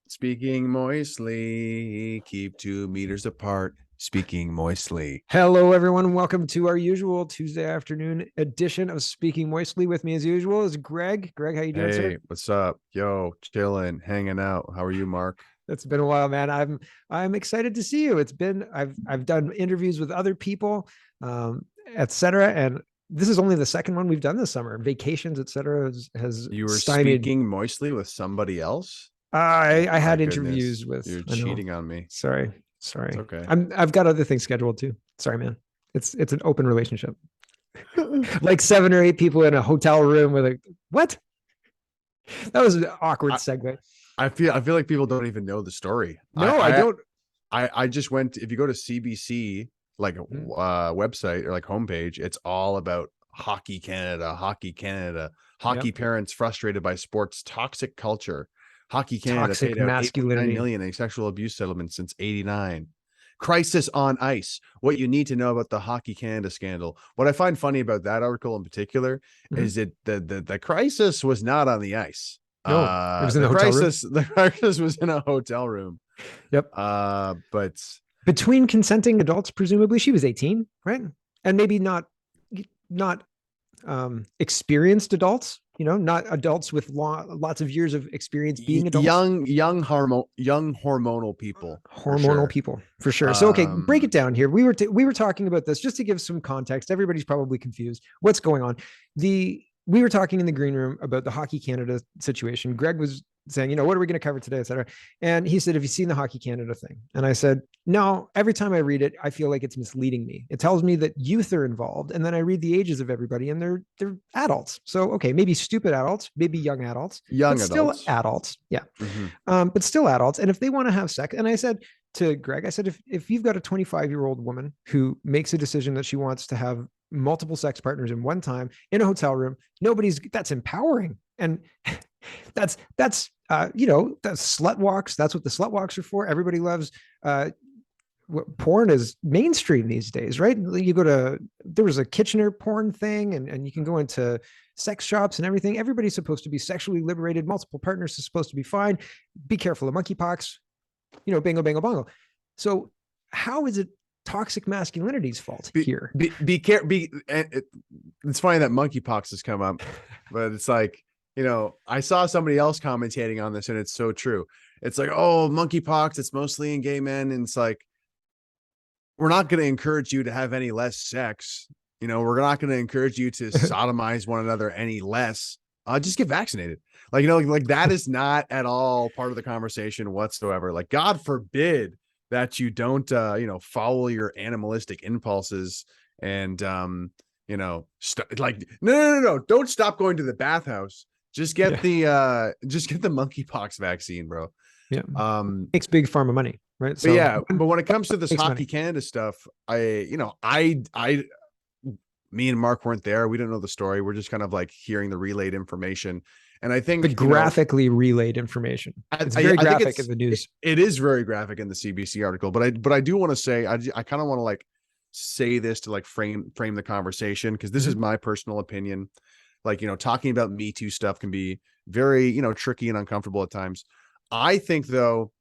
Speaking moistly, keep 2 meters apart. Speaking moistly. Hello, everyone. Welcome to our usual Tuesday afternoon edition of Speaking Moistly. With me, as usual, is Greg. Greg, how you doing, sir? Hey, what's up? Yo, chilling, hanging out. How are you, Mark? It's been a while, man. I'm excited to see you. I've done interviews with other people, etc. And this is only the second one we've done this summer. Vacations, etc. has You were stymied. speaking moistly with somebody else? I My had goodness, interviews with. you're I know. cheating on me. Sorry, It's sorry. okay. I've got other things scheduled too. Sorry, man. It's an open relationship. Like 7 or 8 people in a hotel room with a what? That was an awkward I, segue. I feel like people don't even know the story. No, I don't. I just went. If you go to CBC like Mhm. website or like homepage, it's all about Hockey Canada, Hockey Canada, hockey Yep. parents frustrated by sports toxic culture. Hockey Canada Toxic paid out 8.9 masculinity. million in sexual abuse settlements since '89. Crisis on ice. What you need to know about the Hockey Canada scandal. What I find funny about that article in particular Mhm. is that the crisis was not on the ice. No, it was in The the hotel room. crisis the crisis was in a hotel room. Yep. But Between consenting adults, presumably she was 18, right? And maybe not experienced adults, not adults with lots of years of experience being adults. young hormonal people for Hormonal sure. people for sure. So okay, break it Um, down here. We were talking about this just to give some context. Everybody's probably confused. What's going on? The We were talking in the green room about the Hockey Canada situation. Greg was saying, what are we going to cover today, et cetera. And he said, have you seen the Hockey Canada thing? And I said, no, every time I read it, I feel like it's misleading me. It tells me that youth are involved. And then I read the ages of everybody and they're adults. So, okay, maybe stupid adults, maybe young adults, but young still adults. adults. Yeah. Hmm. But still adults. And if they want to have sex, and I said to Greg, I said, if you've got a 25-year-old woman who makes a decision that she wants to have multiple sex partners in one time in a hotel room, that's empowering. And that's that's slut walks. That's what the slut walks are for. Everybody loves porn is mainstream these days, right? There was a Kitchener porn thing, and you can go into sex shops and everything. Everybody's supposed to be sexually liberated. Multiple partners is supposed to be fine. Be careful of monkeypox, bingo, bango, bongo. So how is it toxic masculinity's fault Be here? be care be. It's funny that monkeypox has come up, but it's like I saw somebody else commentating on this, and it's so true. It's like, oh, monkeypox. It's mostly in gay men, and it's like we're not going to encourage you to have any less sex. We're not going to encourage you to sodomize one another any less. Just get vaccinated. Like that is not at all part of the conversation whatsoever. Like, God forbid that you don't, follow your animalistic impulses and, like, no. Don't stop going to the bathhouse. Yeah, Just get the monkeypox vaccine, bro. yeah, Um, makes big pharma money, right? but So yeah, but when it comes to this makes money. Hockey Canada stuff, me and Mark weren't there. We didn't know the story. We're just kind of like hearing the relayed information. And I The think, graphically relayed information. It's very I think graphic in the news. it is very graphic in the CBC article, but I do want to say, I kind of want to like say this to like frame the conversation. Cause this is Mhm. my personal opinion. Like, talking about Me Too stuff can be very, tricky and uncomfortable at times. I think though,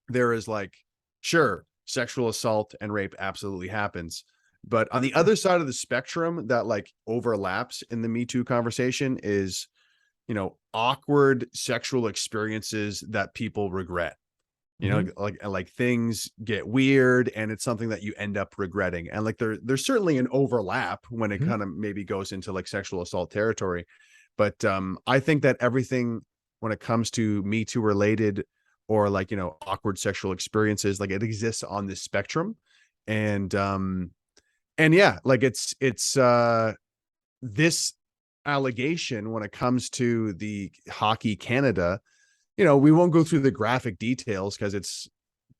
there is like, sure, sexual assault and rape absolutely happens. But on the Sure. other side of the spectrum that like overlaps in the Me Too conversation is, awkward sexual experiences that people regret. Mhm. Like things get weird and it's something that you end up regretting. And like there's certainly an overlap when it Mhm. kind of maybe goes into like sexual assault territory. But I think that everything when it comes to Me Too related or like, awkward sexual experiences, like it exists on this spectrum. And yeah, like it's this allegation when it comes to the Hockey Canada, we won't go through the graphic details because it's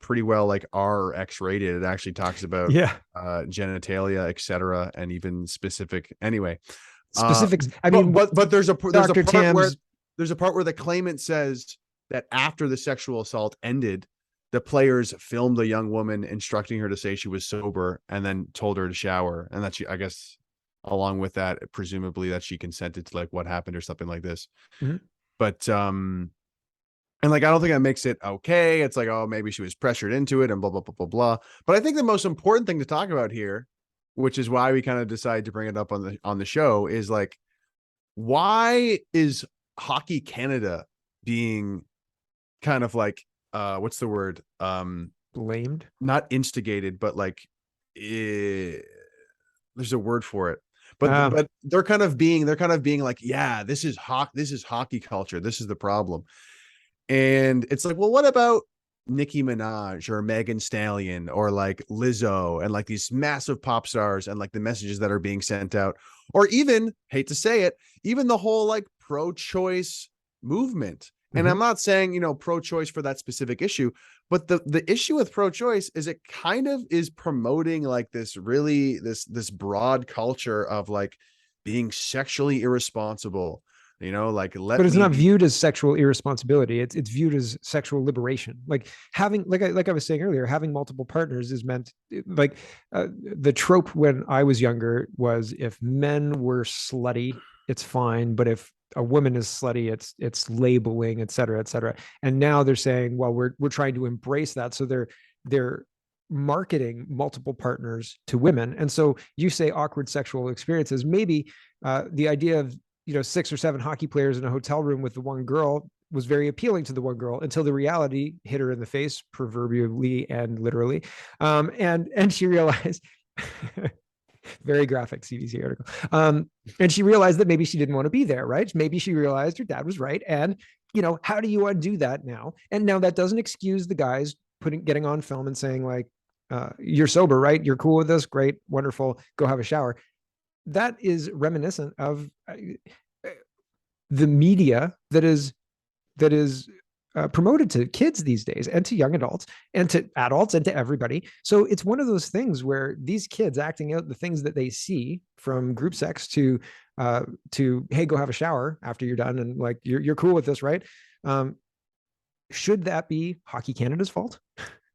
pretty well like R X rated. It actually talks about Yeah. genitalia, etc., and even specific. Anyway, uh, Specifics. I but mean, but but there's a Dr. part where Tams. the claimant says that after the sexual assault ended, the players filmed a young woman instructing her to say she was sober and then told her to shower, and that she, I guess, along with that, presumably that she consented to like what happened or something like this. Mhm. But And like, I don't think that makes it okay. It's like, oh, maybe she was pressured into it and blah, blah, blah, blah, blah. But I think the most important thing to talk about here, which is why we kind of decided to bring it up on the show, is like, why is Hockey Canada being kind of like, what's the word? Blamed. Not instigated, but like, there's a word for it. But Um, but they're kind of being like, yeah, this is hockey culture. This is the problem. And it's like, well, what about Nicki Minaj or Megan Stallion or like Lizzo and like these massive pop stars and like the messages that are being sent out, or even, hate to say it, even the whole like pro-choice movement. And I'm not saying, pro-choice for that specific issue, but the issue with pro-choice is it kind of is promoting like this really this broad culture of like being sexually irresponsible, like but let it's me not be. viewed as sexual irresponsibility. It's viewed as sexual liberation. Like having, like I was saying earlier, having multiple partners is meant, like the trope when I was younger was if men were slutty, it's fine, but if a woman is slutty, it's labeling, et cetera, et cetera. And now they're saying, well, we're trying to embrace that, so they're marketing multiple partners to women. And so you say awkward sexual experiences, maybe the idea of 6 or 7 hockey players in a hotel room with the one girl was very appealing to the one girl until the reality hit her in the face, proverbially and literally. And she realized, very graphic CBC article. And she realized that maybe she didn't want to be there, right? Maybe she realized her dad was right. And, how do you undo that now? And now that doesn't excuse the guys getting on film and saying like, you're sober, right? You're cool with this. Great. Wonderful. Go have a shower. That is reminiscent of the media that is promoted to kids these days, and to young adults, and to adults, and to everybody. So it's one of those things where these kids acting out the things that they see, from group sex to hey, go have a shower after you're done, and like you're cool with this, right? Um, should that be Hockey Canada's fault?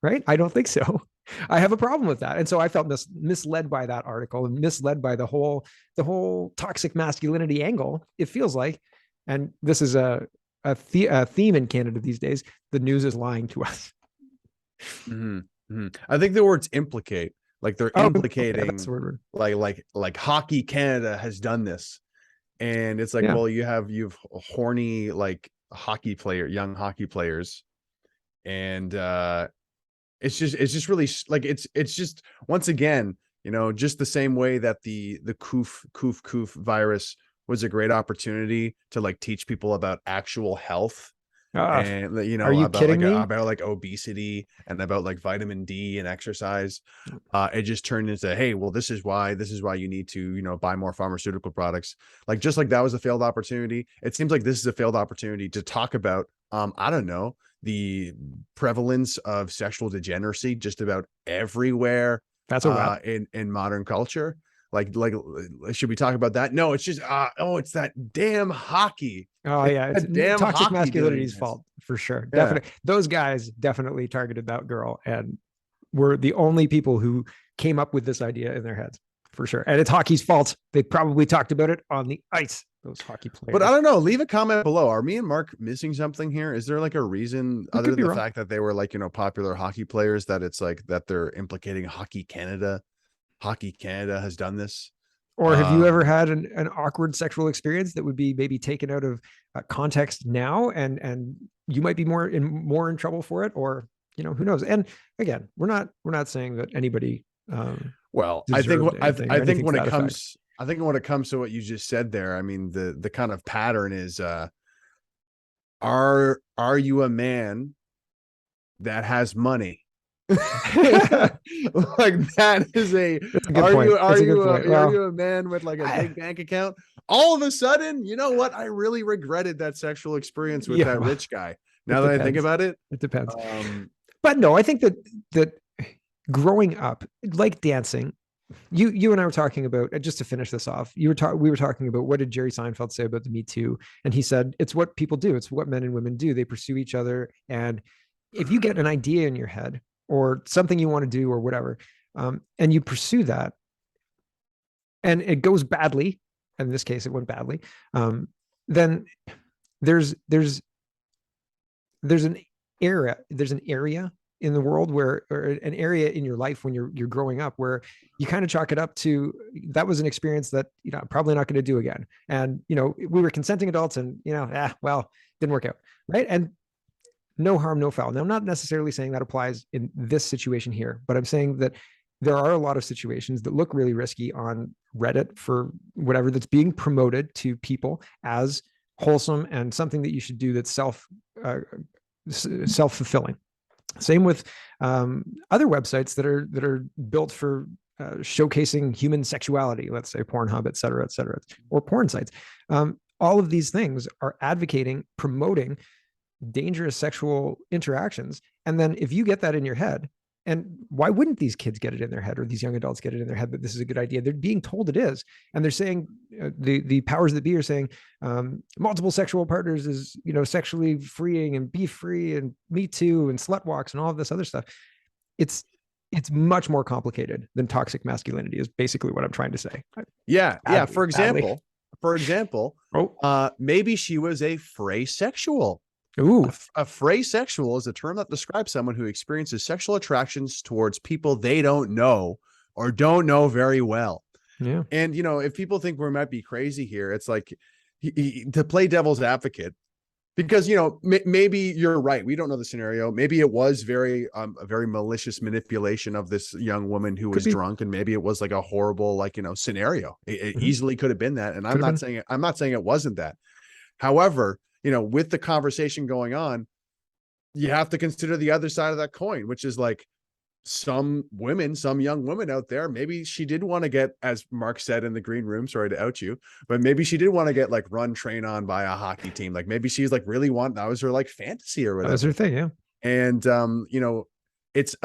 Right? I don't think so. I have a problem with that. And so I felt misled by that article, and misled by the whole toxic masculinity angle, it feels like. And this is a theme in Canada these days. The news is lying to us. I think the words implicate, like they're Oh, okay, that's implicating, the word. like Hockey Canada has done this. And it's like, Yeah. well, you've horny like young hockey players. And it's just really like, it's just, once again, just the same way that the coof virus was a great opportunity to like teach people about actual health, Uh, and are you about kidding me? like obesity and about like vitamin D and exercise. It just turned into, hey, well, this is why you need to buy more pharmaceutical products. Like, just like that was a failed opportunity, it seems like this is a failed opportunity to talk about, I don't know, the prevalence of sexual degeneracy just about everywhere That's a wrap. in modern culture. Like, should we talk about that? No, it's just it's that damn hockey. Oh It's yeah, it's that damn toxic hockey doing masculinity's this. fault for sure. Yeah. Definitely, those guys definitely targeted that girl, and were the only people who came up with this idea in their heads, for sure. And it's hockey's fault. They probably talked about it on the ice. Those hockey But I players. don't know. Leave a comment below. Are me and Mark missing something here? Is there like a reason We other could than be the wrong. fact that they were like, popular hockey players, that it's like that they're implicating Hockey Canada? Hockey Canada has done this. Or have you ever Um, had an awkward sexual experience that would be maybe taken out of context now, and you might be more in trouble for it, or who knows? And again, we're not saying that anybody well, deserved anything or anything to that effect. I think when it comes to what you just said there, I mean, the kind of pattern is, are you a man that has money? Like, that is a, That's a good point. That's a good point. are Well, you a man with like a I, big bank account? All of a sudden, you know what? I really regretted that sexual experience with yeah, that well, rich guy. it Now that I think depends. about it. It depends. Um, But no, I think that growing up, like dancing, you and I were talking about, just to finish this off. We were talking about, what did Jerry Seinfeld say about the Me Too, and he said it's what people do. It's what men and women do. They pursue each other, and if you get an idea in your head or something you want to do or whatever, and you pursue that, and it goes badly, in this case it went badly, then there's there's an area in the world where, or an area in your life when you're growing up, where you kind of chalk it up to, that was an experience that, I'm probably not going to do again. And, we were consenting adults, and, well, didn't work out. Right. And no harm, no foul. Now, I'm not necessarily saying that applies in this situation here, but I'm saying that there are a lot of situations that look really risky on Reddit for whatever, that's being promoted to people as wholesome and something that you should do that's self-fulfilling. Same with other websites that are built for showcasing human sexuality, let's say Pornhub, et cetera, or porn sites. All of these things are advocating, promoting dangerous sexual interactions. And then if you get that in your head, and why wouldn't these kids get it in their head, or these young adults get it in their head that this is a good idea? They're being told it is. And they're saying, the powers that be are saying, multiple sexual partners is, sexually freeing and be free and Me Too and slut walks and all of this other stuff. It's much more complicated than toxic masculinity, is basically what I'm trying to say. Yeah. For example, maybe she was a phrasexual. Ooh. A phrasexual is a term that describes someone who experiences sexual attractions towards people they don't know or don't know very well. Yeah. And, if people think we might be crazy here, it's like, to play devil's advocate, because, maybe you're right. We don't know the scenario. Maybe it was a very malicious manipulation of this young woman who was drunk, and maybe it was like a horrible, scenario. It easily could have been that. And I'm not saying it wasn't that. However, with the conversation going on, you have to consider the other side of that coin, which is like some young women out there, maybe she did want to get, as Mark said in the green room, sorry to out you, but maybe she did want to get run train on by a hockey team. Like maybe she's that was her fantasy or whatever. That was her thing. Yeah. And, it's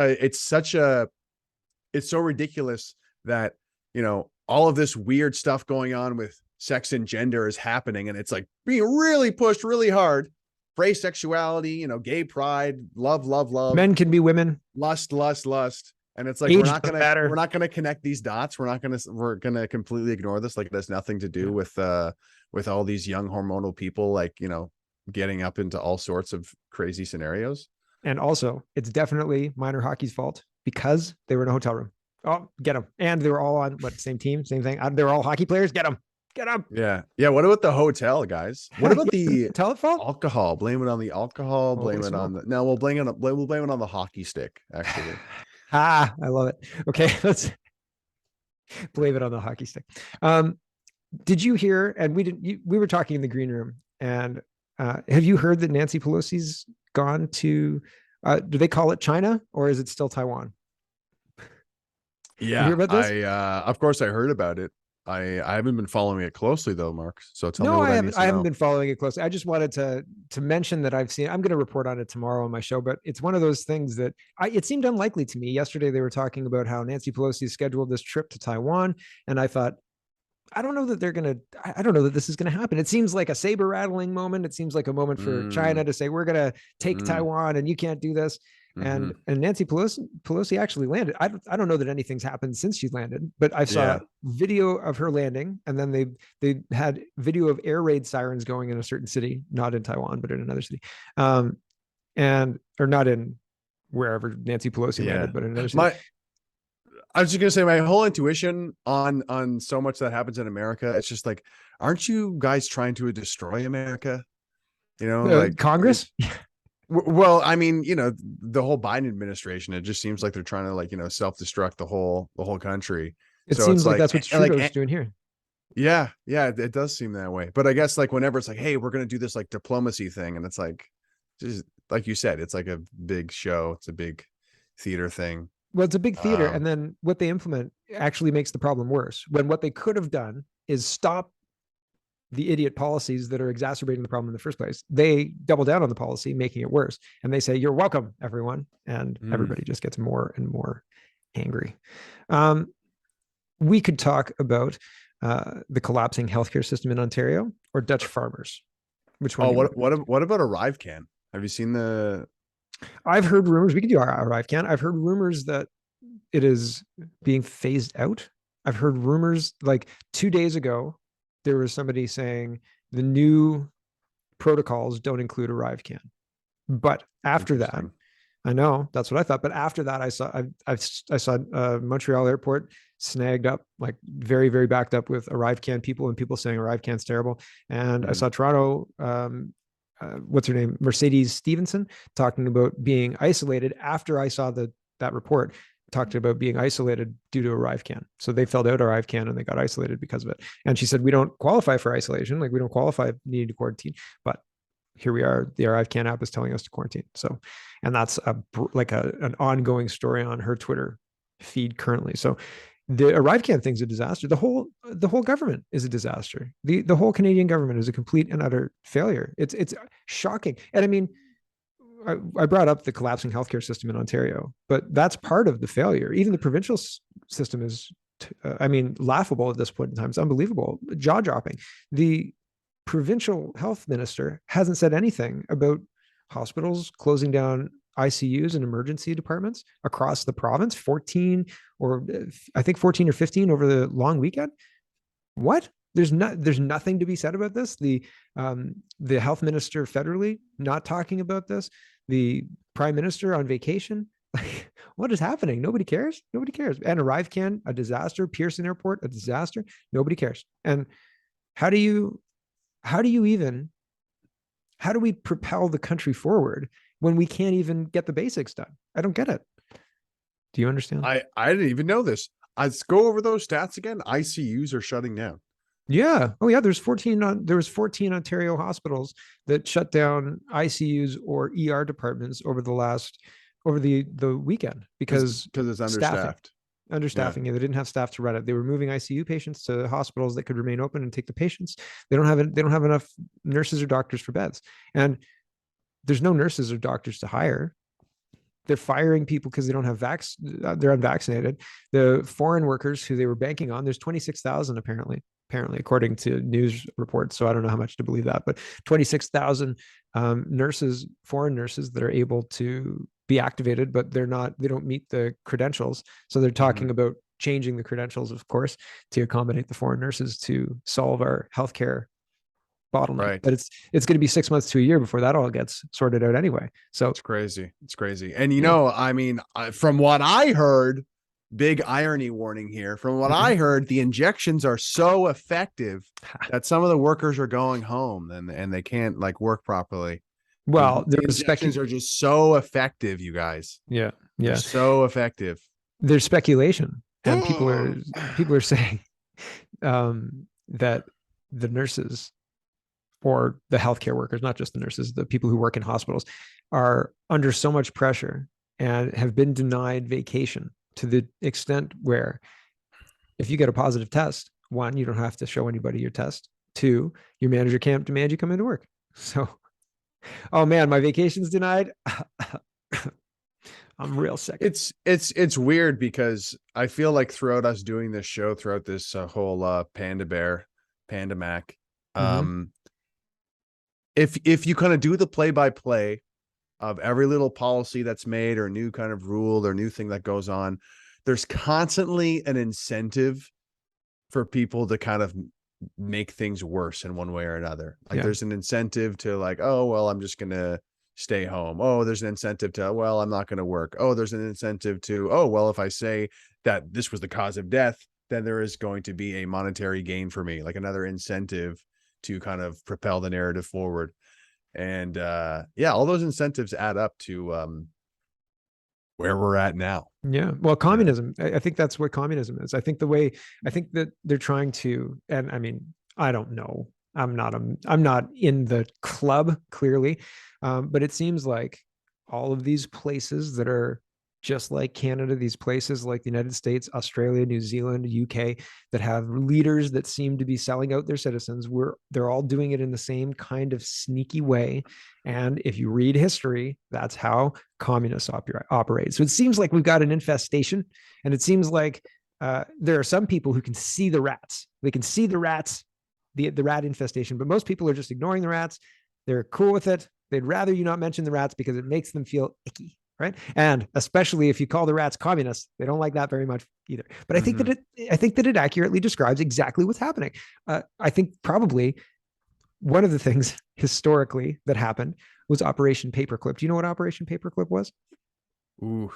so ridiculous that, all of this weird stuff going on with sex and gender is happening, and it's being really pushed really hard. Phrase sexuality, gay pride, love. Men can be women. Lust. And it's Age we're not gonna connect these dots. We're gonna completely ignore this. It has nothing to do with all these young hormonal people, getting up into all sorts of crazy scenarios. And also, it's definitely minor hockey's fault because they were in a hotel room. Oh, get them. And they were all on same team, same thing. They're all hockey players. Get them. Yeah. What about the hotel, guys? What about the telephone? Alcohol? Blame it on the alcohol. Blame it on we'll blame it on the hockey stick, actually. I love it. Okay, let's blame it on the hockey stick. Did you hear? And we were talking in the green room. And have you heard that Nancy Pelosi's gone to? Do they call it China, or is it still Taiwan? Yeah, of course I heard about it. I haven't been following it closely though, Mark. So tell me what I haven't been following it closely. I just wanted to mention that I'm going to report on it tomorrow on my show, but it's one of those things that it seemed unlikely to me. Yesterday, they were talking about how Nancy Pelosi scheduled this trip to Taiwan. And I thought, I don't know that this is going to happen. It seems like a saber rattling moment. It seems like a moment for China to say, we're going to take Taiwan and you can't do this. And Nancy Pelosi actually landed. I don't know that anything's happened since she landed, but I saw video of her landing, and then they had video of air raid sirens going in a certain city, not in Taiwan, but in another city, or not in wherever Nancy Pelosi landed, but in another city. I was just gonna say, my whole intuition on so much that happens in America, it's just aren't you guys trying to destroy America? Congress. Well, I mean, the whole Biden administration, it just seems like they're trying to self-destruct the whole country. It seems like that's what Trudeau's doing here. Yeah, it does seem that way. But I guess whenever it's hey, we're gonna do this diplomacy thing, and it's just like you said, it's a big show, it's a big theater thing. Well, it's a big theater, and then what they implement actually makes the problem worse. When what they could have done is stop the idiot policies that are exacerbating the problem in the first place. They double down on the policy, making it worse. And they say, you're welcome, everyone. And everybody just gets more and more angry. We could talk about the collapsing healthcare system in Ontario or Dutch farmers. Which one? What about ArriveCan? Have you seen I've heard rumors. We could do ArriveCan. I've heard rumors that it is being phased out. I've heard rumors 2 days ago, there was somebody saying the new protocols don't include ArriveCan. But after that, Interesting. I know that's what I thought. But after that, I saw Montreal airport snagged up, like very, very backed up with ArriveCan people and people saying ArriveCan's terrible. And I Mhm. saw Toronto, what's her name? Mercedes Stevenson talking about being isolated after I saw that report talked about being isolated due to ArriveCan. So they filled out ArriveCan and they got isolated because of it. And she said, we don't qualify for isolation. Like we don't qualify needing to quarantine, but here we are. The ArriveCan app is telling us to quarantine. So, and that's an ongoing story on her Twitter feed currently. So the ArriveCan thing's a disaster. The whole government is a disaster. The whole Canadian government is a complete and utter failure. It's shocking. And I mean, I brought up the collapsing healthcare system in Ontario, but that's part of the failure. Even the provincial system is, I mean, laughable at this point in time. It's unbelievable, jaw dropping. The provincial health minister hasn't said anything about hospitals closing down ICUs and emergency departments across the province, 14 or I think 14 or 15 over the long weekend. What? There's nothing to be said about this. The health minister federally not talking about this. The prime minister on vacation. Like, what is happening? Nobody cares. Nobody cares. And ArriveCan, a disaster. Pearson Airport, a disaster. Nobody cares. And how do you how do you even how do we propel the country forward when we can't even get the basics done? I don't get it. Do you understand? I didn't even know this. Let's go over those stats again. ICUs are shutting down. Yeah. Oh yeah. There was 14 Ontario hospitals that shut down ICUs or ER departments over the weekend because Because it's staffing, understaffed. Yeah. understaffing. Yeah, they didn't have staff to run it. They were moving ICU patients to hospitals that could remain open and take the patients. They don't have enough nurses or doctors for beds. And there's no nurses or doctors to hire. They're firing people because they don't have they're unvaccinated. The foreign workers who they were banking on, there's 26,000 apparently according to news reports. So I don't know how much to believe that, but 26,000 foreign nurses that are able to be activated, but they don't meet the credentials. So they're talking about changing the credentials, of course, to accommodate the foreign nurses to solve our healthcare bottleneck. Right. But it's going to be 6 months to a year before that all gets sorted out anyway. So It's crazy. It's crazy. And I mean, from what I heard, big irony warning here. From what I heard, the injections are so effective that some of the workers are going home and they can't like work properly. well, The injections are just so effective, you guys. yeah, They're yeah. so effective. There's speculation, and people are saying that the nurses or the healthcare workers, not just the nurses, the people who work in hospitals, are under so much pressure and have been denied vacation to the extent where if you get a positive test, one, you don't have to show anybody your test. Two, your manager can't demand you come into work. So, oh man, my vacation's denied. I'm real sick. It's weird because I feel like throughout us doing this show, throughout this whole Panda Bear, Panda Mac, if you kind of do the play-by-play of every little policy that's made or new kind of rule or new thing that goes on, there's constantly an incentive for people to kind of make things worse in one way or another. Like there's an incentive to like, oh, well, I'm just going to stay home. Oh, there's an incentive to, well, I'm not going to work. Oh, there's an incentive to, oh, well, if I say that this was the cause of death, then there is going to be a monetary gain for me, like another incentive to kind of propel the narrative forward. And yeah, all those incentives add up to where we're at now. Yeah. Well, communism, I think that's what communism is. I think that they're trying to, and I mean, I don't know. I'm not in the club clearly. But it seems like all of these places that are just like Canada, these places like the United States, Australia, New Zealand, UK, that have leaders that seem to be selling out their citizens, they're all doing it in the same kind of sneaky way. And if you read history, that's how communists operate. So it seems like we've got an infestation, and it seems like there are some people who can see the rats. They can see the rats, the rat infestation, but most people are just ignoring the rats. They're cool with it. They'd rather you not mention the rats because it makes them feel icky, right? And especially if you call the rats communists, they don't like that very much either. But I think that it accurately describes exactly what's happening. I think probably one of the things historically that happened was Operation Paperclip. Do you know what Operation Paperclip was? Ooh,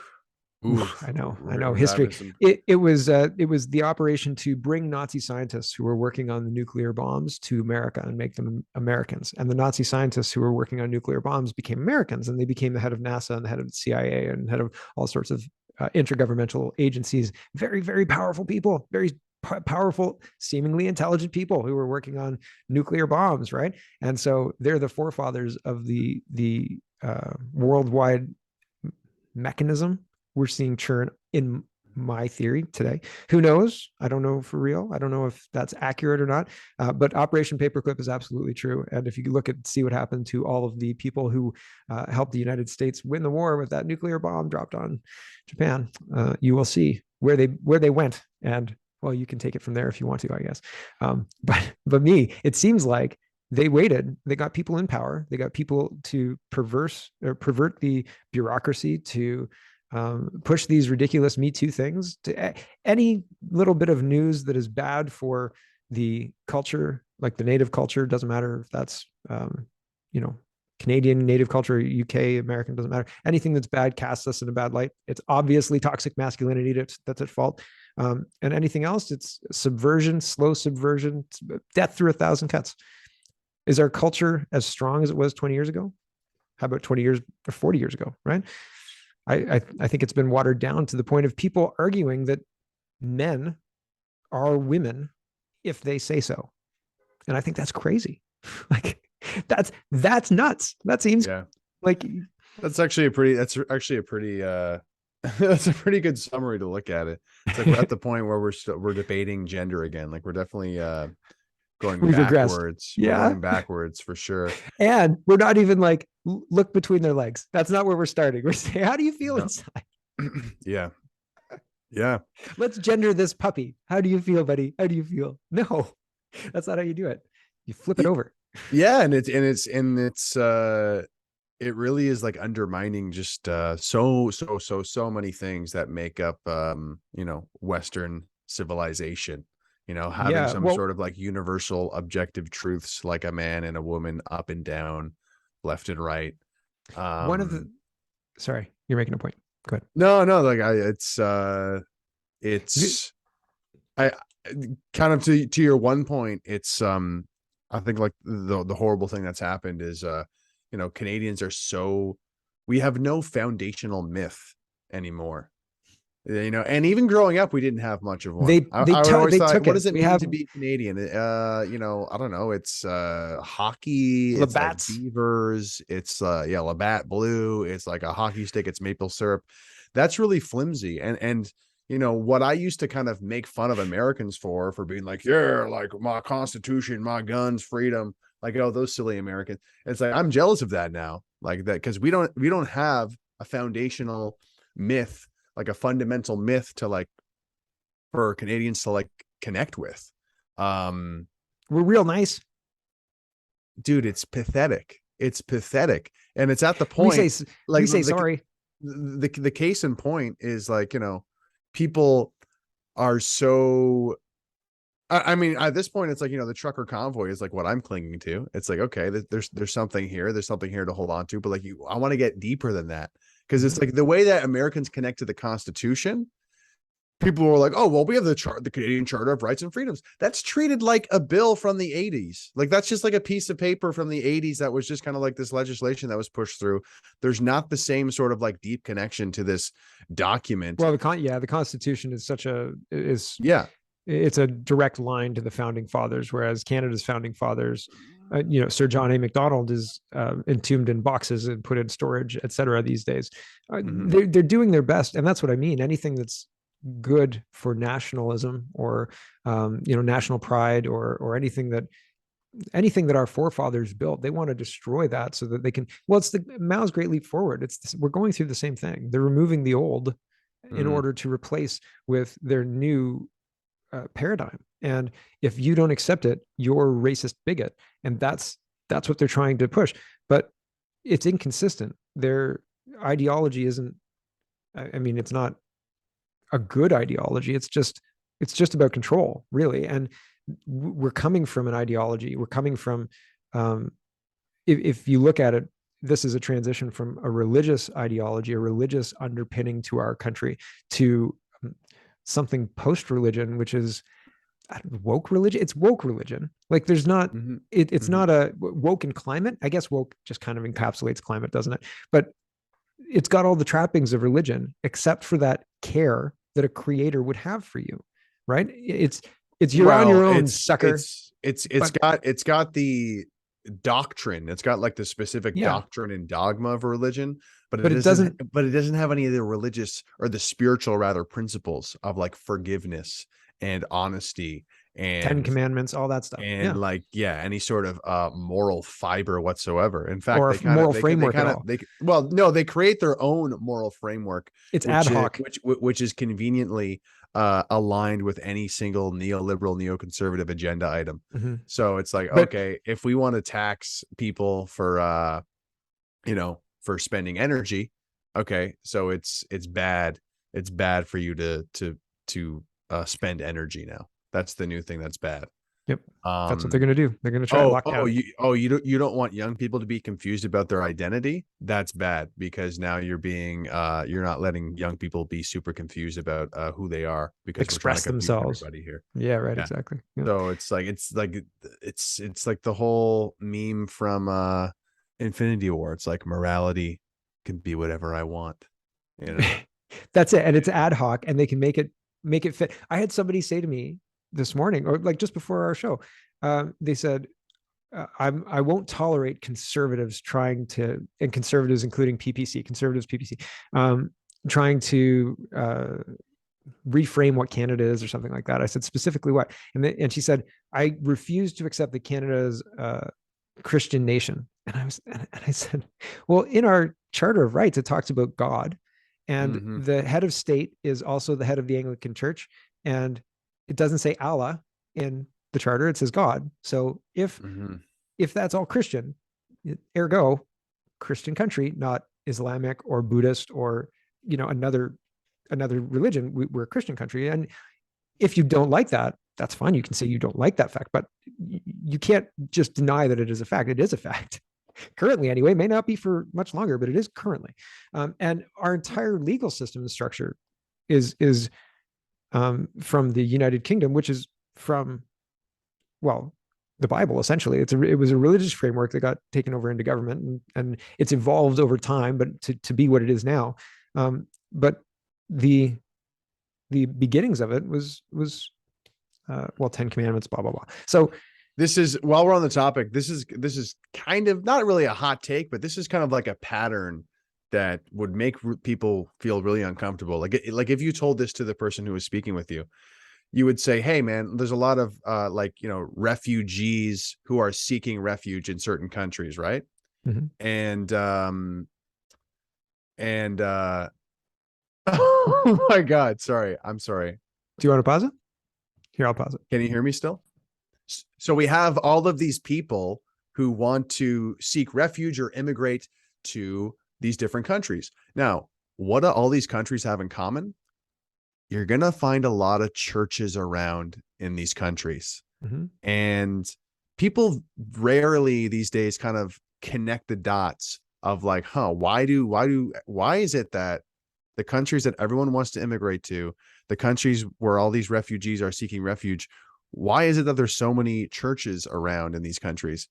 ooh, Oof, I know that history. is some. It was the operation to bring Nazi scientists who were working on the nuclear bombs to America and make them Americans. And the Nazi scientists who were working on nuclear bombs became Americans, and they became the head of NASA and the head of the CIA and head of all sorts of intergovernmental agencies. Very, very powerful people, very powerful, seemingly intelligent people who were working on nuclear bombs, right? And so they're the forefathers of the worldwide mechanism we're seeing churn in my theory today. Who knows? I don't know for real. I don't know if that's accurate or not. But Operation Paperclip is absolutely true. And if you look at see what happened to all of the people who helped the United States win the war with that nuclear bomb dropped on Japan, you will see where they went. And well, you can take it from there if you want to, I guess. But me, it seems like they waited. They got people in power. They got people to pervert the bureaucracy to push these ridiculous Me Too things to any little bit of news that is bad for the culture, like the native culture, doesn't matter if that's, Canadian native culture, UK, American, doesn't matter. Anything that's bad casts us in a bad light. It's obviously toxic masculinity that's at fault. And anything else, it's subversion, slow subversion, death through 1,000 cuts. Is our culture as strong as it was 20 years ago? How about 20 years or 40 years ago, right? I think it's been watered down to the point of people arguing that men are women if they say so. And I think that's crazy. Like that's nuts. That seems like that's actually a pretty that's a pretty good summary to look at it. It's like we're at the point where we're debating gender again. Like we're definitely going backwards. Yeah. We're going backwards for sure. And we're not even like look between their legs. That's not where we're starting. We're saying, how do you feel inside? Yeah. Yeah. Let's gender this puppy. How do you feel, buddy? How do you feel? No, that's not how you do it. You flip it over. Yeah. And it's it really is like undermining just so many things that make up Western civilization. Having some sort of like universal objective truths, like a man and a woman, up and down, left and right. Sorry, you're making a point. Go ahead. No, like I kind of to your one point, it's I think like the horrible thing that's happened is Canadians are we have no foundational myth anymore. And even growing up, we didn't have much of one. I always thought, what does it mean to be Canadian? I don't know. It's hockey, it's like Beavers, it's Labatt Blue, it's like a hockey stick, it's maple syrup. That's really flimsy. And what I used to kind of make fun of Americans for being like, yeah, like my Constitution, my guns, freedom, like, oh, those silly Americans. It's like I'm jealous of that now, like that, because we don't have a foundational myth, like a fundamental myth to like for Canadians to like connect with. We're real nice, dude. It's pathetic. And it's at the point we say sorry. The case in point is like, people are so, I mean, at this point, it's like, the trucker convoy is like what I'm clinging to. It's like, okay, there's something here. There's something here to hold on to. But like, I want to get deeper than that. Because it's like the way that Americans connect to the Constitution, people were like, oh, well, we have the Canadian Charter of Rights and Freedoms. That's treated like a bill from the 80s. Like that's just like a piece of paper from the 80s that was just kind of like this legislation that was pushed through. There's not the same sort of like deep connection to this document. Well, the Constitution is it's a direct line to the founding fathers, whereas Canada's founding fathers, Sir John A. Macdonald is entombed in boxes and put in storage, etc. These days, they're doing their best, and that's what I mean. Anything that's good for nationalism or national pride or anything that our forefathers built, they want to destroy that so that they can. Well, it's the Mao's Great Leap Forward. We're going through the same thing. They're removing the old in order to replace with their new paradigm. And if you don't accept it, you're a racist bigot. And that's what they're trying to push. But it's inconsistent. Their ideology isn't, I mean, it's not a good ideology. It's just about control, really. And we're coming from an ideology. We're coming from if you look at it, this is a transition from a religious ideology, a religious underpinning to our country, to something post-religion, which is woke religion. It's woke religion. Like there's not, Hmm. it's Hmm. not a woke in climate. I guess woke just kind of encapsulates climate, doesn't it? But it's got all the trappings of religion, except for that care that a creator would have for you, right? It's you're on Well, your own, sucker. But it's got the doctrine. It's got like the specific yeah, doctrine and dogma of religion, but it doesn't. but it doesn't have any of the religious or the spiritual rather principles of like forgiveness and honesty Ten and Commandments, all that stuff. Yeah, like yeah, any sort of moral fiber whatsoever. In fact, or a moral framework at all. well, no, they create their own moral framework, It's ad hoc. which is conveniently aligned with any single neoliberal neoconservative agenda item. Mm-hmm. So it's like, But okay, if we want to tax people for for spending energy, okay, so it's bad. It's bad for you to spend energy now. That's the new thing that's bad. yep, that's what they're Um, going to do. They're going to try to lock down. you don't want young people to be confused about their identity. That's bad because now you're not letting young people be super confused about who they are because we're trying to Express confuse themselves. everybody here. Yeah, right. Yeah. Exactly. Yeah. So it's like the whole meme from Infinity War. It's like morality can be whatever I want, you know. That's it, and it's ad hoc, and they can make it fit. I had somebody say to me this morning, or like just before our show, they said, I won't tolerate conservatives trying to, and conservatives including PPC, conservatives PPC, trying to reframe what Canada is or something like that. I said specifically what, and she said, I refuse to accept that Canada is a Christian nation. And I said, well, in our Charter of Rights, it talks about God, and Mm-hmm. the head of state is also the head of the Anglican Church, and it doesn't say Allah in the charter; it says God. So Mm-hmm. if that's all Christian, ergo Christian country, not Islamic or Buddhist or another religion. We're a Christian country, and if you don't like that, that's fine. You can say you don't like that fact, but you can't just deny that it is a fact. It is a fact. Currently, anyway, may not be for much longer, but it is currently. And our entire legal system and structure is from the United Kingdom, which is from, well, the Bible essentially. It was a religious framework that got taken over into government, and it's evolved over time, but to be what it is now. But the beginnings of it was well, 10 Commandments, blah blah blah. So This is, while we're on the topic, this is kind of not really a hot take, but this is kind of like a pattern that would make people feel really uncomfortable. Like if you told this to the person who was speaking with you, you would say, hey man, there's a lot of refugees who are seeking refuge in certain countries, right? mhm. And oh my god, sorry, I'm sorry. Do you want to pause it? Here, I'll pause it. Can you hear me still? So we have all of these people who want to seek refuge or immigrate to these different countries. Now, what do all these countries have in common? You're going to find a lot of churches around in these countries. Mhm. And people rarely these days kind of connect the dots of like, why is it that the countries that everyone wants to immigrate to, the countries where all these refugees are seeking refuge, why is it that there's so many churches around in these countries?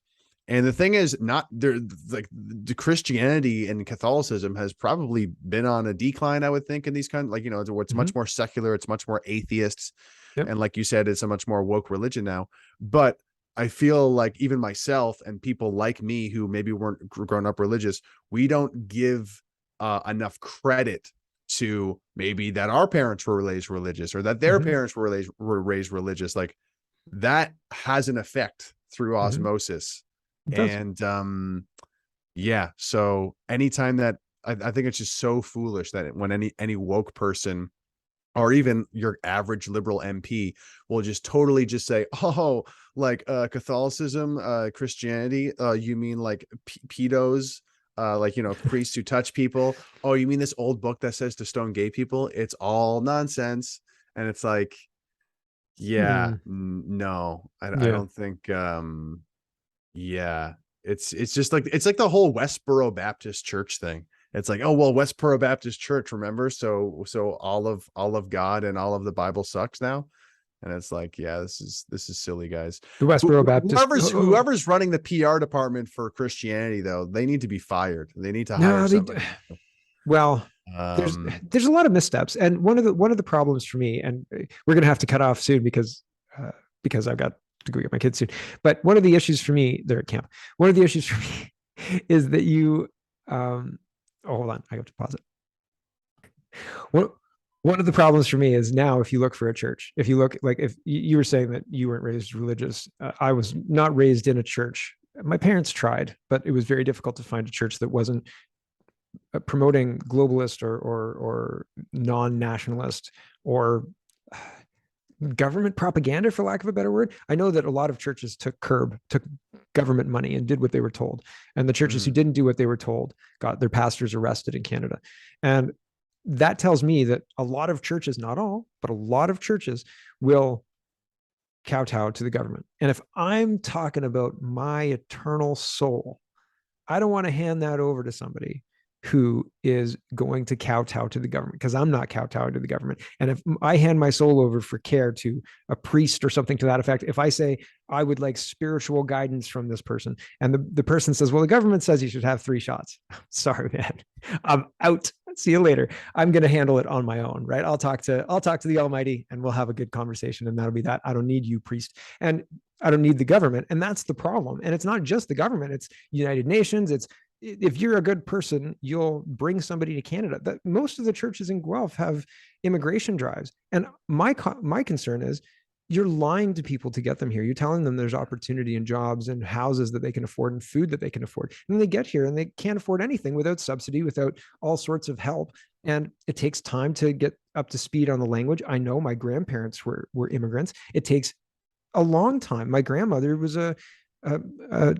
And the thing is, not there, like the Christianity and Catholicism has probably been on a decline, I would think, in these countries. Like, it's much more secular, it's much more atheists. Yep. And like you said, it's a much more woke religion now. But I feel like even myself and people like me who maybe weren't grown up religious, we don't give enough credit to maybe that our parents were raised religious or that their parents were raised religious. Like that has an effect through osmosis. And yeah, so anytime that I think it's just so foolish that when any woke person or even your average liberal MP will just totally just say, oh, like Catholicism, Christianity, you mean like pedos, like priests who touch people? Oh, you mean this old book that says to stone gay people? It's all nonsense. And it's like, yeah, no, I don't think Yeah. It's just like it's like the whole Westboro Baptist Church thing. It's like, oh well, Westboro Baptist Church, remember? So all of God and all of the Bible sucks now. And it's like, yeah, this is silly, guys. The Westboro Baptist. Whoever's running the PR department for Christianity, though, they need to be fired. They need to hire No, somebody. well, there's Um, there's a lot of missteps, and one of the problems for me, and we're gonna have to cut off soon because I've got to go get my kids soon. But one of the issues for me, they're at camp. One of the issues for me is that you, oh, hold on, I have to pause it. One one of the problems for me is now if you look for a church, if you look like if you were saying that you weren't raised religious, I was not raised in a church. My parents tried, but it was very difficult to find a church that wasn't promoting globalist or non-nationalist or government propaganda, for lack of a better word. I know that a lot of churches took government money and did what they were told, and the churches who didn't do what they were told got their pastors arrested in Canada. And that tells me that a lot of churches, not all, but a lot of churches will kowtow to the government. And if I'm talking about my eternal soul, I don't want to hand that over to somebody who is going to kowtow to the government, because I'm not kowtowing to the government. And if I hand my soul over for care to a priest or something to that effect, if I say I would like spiritual guidance from this person, and the person says, well, the government says you should have 3 shots. Sorry, man. I'm out. See you later. I'm going to handle it on my own, right? I'll talk to the Almighty and we'll have a good conversation, and that'll be that. I don't need you, priest. And I don't need the government. And that's the problem. And it's not just the government, it's United Nations. It's, if you're a good person, you'll bring somebody to Canada. That most of the churches in Guelph have immigration drives. And my concern is you're lying to people to get them here. You're telling them there's opportunity and jobs and houses that they can afford and food that they can afford. And then they get here and they can't afford anything without subsidy, without all sorts of help. And it takes time to get up to speed on the language. I know my grandparents were immigrants. It takes a long time. My grandmother was a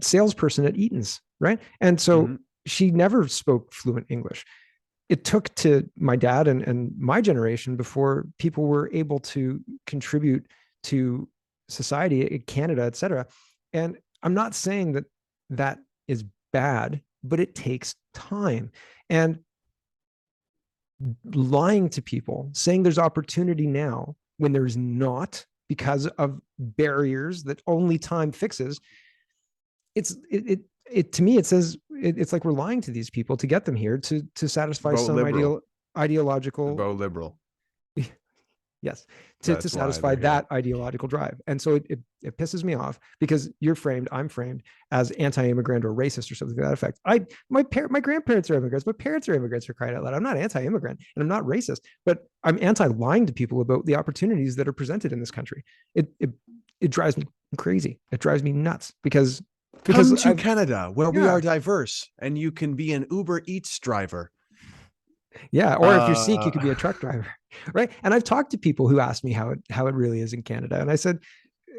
salesperson at Eaton's, right? And so she never spoke fluent English. It took to my dad and my generation before people were able to contribute to society in Canada, et cetera. And I'm not saying that that is bad, but it takes time. And lying to people, saying there's opportunity now when there's not, because of barriers that only time fixes, it to me, it says it's like we're lying to these people to get them here to satisfy some ideological vote liberal. Yes, to satisfy that ideological drive. And so it pisses me off because I'm framed as anti-immigrant or racist or something to that effect. My grandparents are immigrants, my parents are immigrants, for crying out loud. I'm not anti-immigrant and I'm not racist, but I'm anti-lying to people about the opportunities that are presented in this country. It drives me crazy. It drives me nuts because come to Canada where we are diverse and you can be an Uber Eats driver. Yeah, or if you're Sikh, you could be a truck driver, right? And I've talked to people who asked me how it really is in Canada, and I said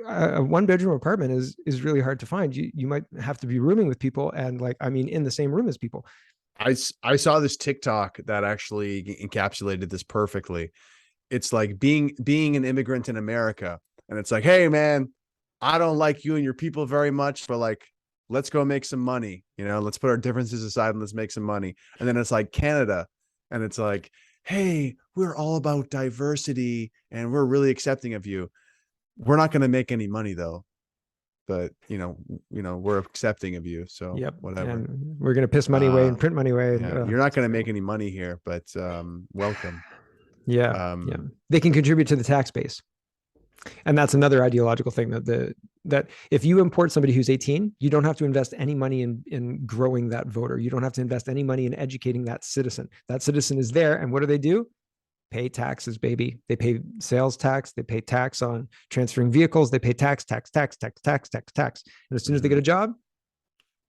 a 1-bedroom apartment is really hard to find. You might have to be rooming with people, and in the same room as people. I saw this TikTok that actually encapsulated this perfectly. It's like being an immigrant in America, and it's like, hey man, I don't like you and your people very much, but like, let's go make some money. Let's put our differences aside and let's make some money. And then it's like Canada. And it's like, hey, we're all about diversity and we're really accepting of you. We're not going to make any money though, but we're accepting of you. So whatever. And we're going to piss money away and print money away. Yeah, you're not going to make any money here, but welcome. Yeah. They can contribute to the tax base. And that's another ideological thing that if you import somebody who's 18, you don't have to invest any money in growing that voter. You don't have to invest any money in educating that citizen. That citizen is there. And what do? Pay taxes, baby. They pay sales tax. They pay tax on transferring vehicles. They pay tax. And as soon as they get a job,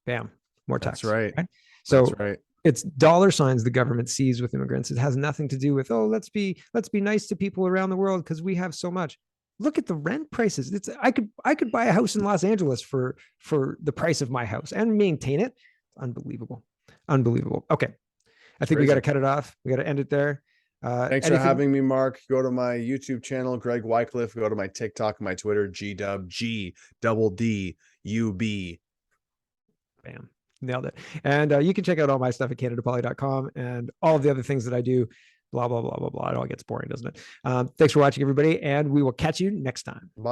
bam, more tax. That's right. So that's right. It's dollar signs the government sees with immigrants. It has nothing to do with, let's be nice to people around the world because we have so much. Look at the rent prices. I could buy a house in Los Angeles for the price of my house and maintain it. Unbelievable. Okay. I think we got to cut it off. We got to end it there. Thanks for having me, Mark. Go to my YouTube channel, Greg Wycliffe. Go to my TikTok, my Twitter, GDub, GDDUB. Bam. Nailed it. And you can check out all my stuff at CanadaPoly.com and all of the other things that I do. Blah, blah, blah, blah, blah. It all gets boring, doesn't it? Thanks for watching, everybody. And we will catch you next time.